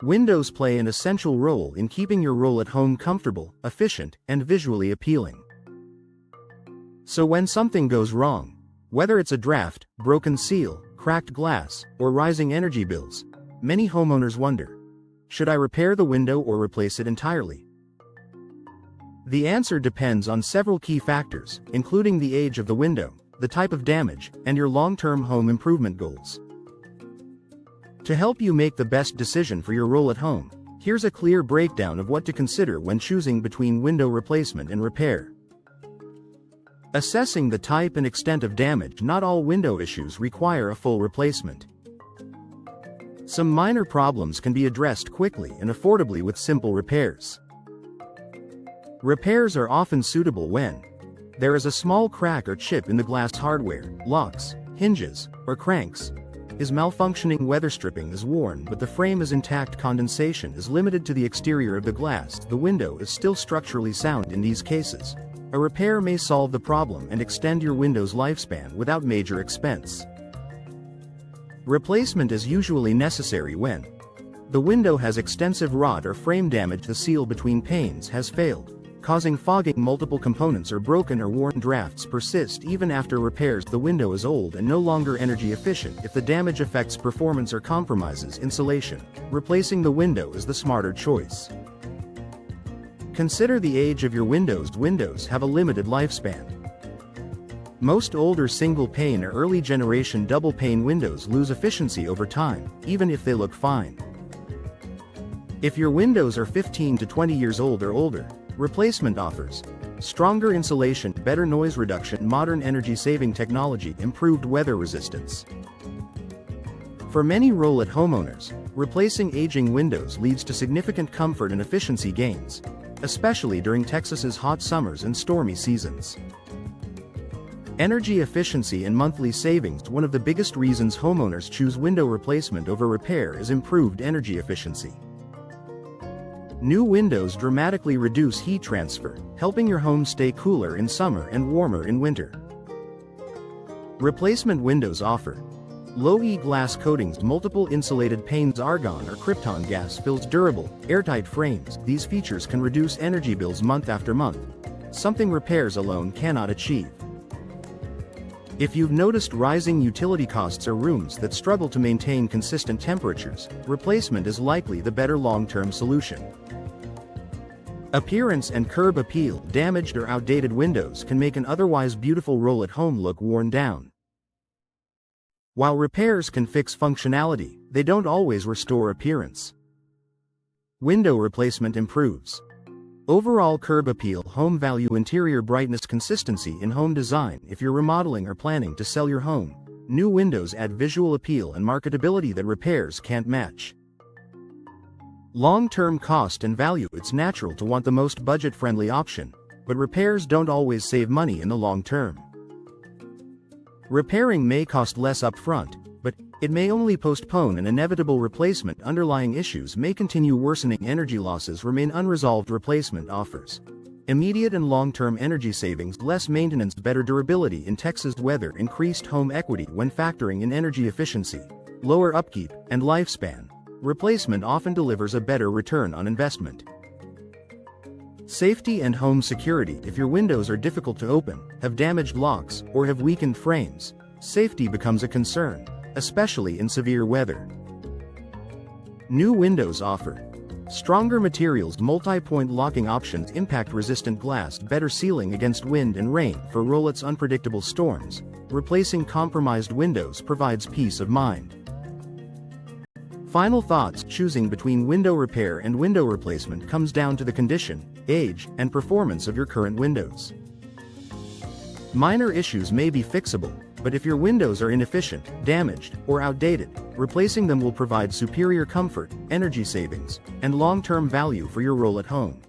Windows play an essential role in keeping your Rowlett home comfortable, efficient, and visually appealing. So when something goes wrong, whether it's a draft, broken seal, cracked glass, or rising energy bills, many homeowners wonder, should I repair the window or replace it entirely? The answer depends on several key factors, including the age of the window, the type of damage, and your long-term home improvement goals. To help you make the best decision for your Rowlett home, here's a clear breakdown of what to consider when choosing between window replacement and repair. Assessing the type and extent of damage. Not all window issues require a full replacement. Some minor problems can be addressed quickly and affordably with simple repairs. Repairs are often suitable when there is a small crack or chip in the glass hardware, locks, hinges, or cranks is malfunctioning, weather stripping is worn but the frame is intact, condensation is limited to the exterior of the glass, the window is still structurally sound. In these cases, a repair may solve the problem and extend your window's lifespan without major expense. Replacement is usually necessary when the window has extensive rot or frame damage, the seal between panes has failed, causing fogging, multiple components are broken or worn, drafts persist even after repairs, the window is old and no longer energy efficient. If the damage affects performance or compromises insulation, replacing the window is the smarter choice. Consider the age of your windows. Windows have a limited lifespan. Most older single-pane or early-generation double-pane windows lose efficiency over time, even if they look fine. If your windows are 15 to 20 years old or older, replacement offers stronger insulation, better noise reduction, modern energy-saving technology, improved weather resistance. For many Rowlett homeowners, replacing aging windows leads to significant comfort and efficiency gains, especially during Texas's hot summers and stormy seasons. Energy efficiency and monthly savings. One of the biggest reasons homeowners choose window replacement over repair is improved energy efficiency. New windows dramatically reduce heat transfer, helping your home stay cooler in summer and warmer in winter. Replacement windows offer low-E glass coatings, multiple insulated panes, argon or krypton gas fills, durable, airtight frames. These features can reduce energy bills month after month, something repairs alone cannot achieve. If you've noticed rising utility costs or rooms that struggle to maintain consistent temperatures, replacement is likely the better long-term solution. Appearance and curb appeal. Damaged or outdated windows can make an otherwise beautiful Rowlett home look worn down. While repairs can fix functionality, they don't always restore appearance. Window replacement improves overall curb appeal, home value, interior brightness, consistency in home design. If you're remodeling or planning to sell your home, new windows add visual appeal and marketability that repairs can't match. Long-term cost and value. It's natural to want the most budget-friendly option, but repairs don't always save money in the long term. Repairing may cost less upfront, but it may only postpone an inevitable replacement. Underlying issues may continue worsening. Energy losses remain unresolved. Replacement offers immediate and long-term energy savings, less maintenance, better durability in Texas weather, increased home equity when factoring in energy efficiency, lower upkeep, and lifespan. Replacement often delivers a better return on investment. Safety and home security. If your windows are difficult to open, have damaged locks, or have weakened frames, safety becomes a concern, especially in severe weather. New windows offer stronger materials, multi-point locking options, impact-resistant glass, better sealing against wind and rain. For Rowlett's unpredictable storms, replacing compromised windows provides peace of mind. Final thoughts. Choosing between window repair and window replacement comes down to the condition, age, and performance of your current windows. Minor issues may be fixable, but if your windows are inefficient, damaged, or outdated, replacing them will provide superior comfort, energy savings, and long-term value for your Rowlett home.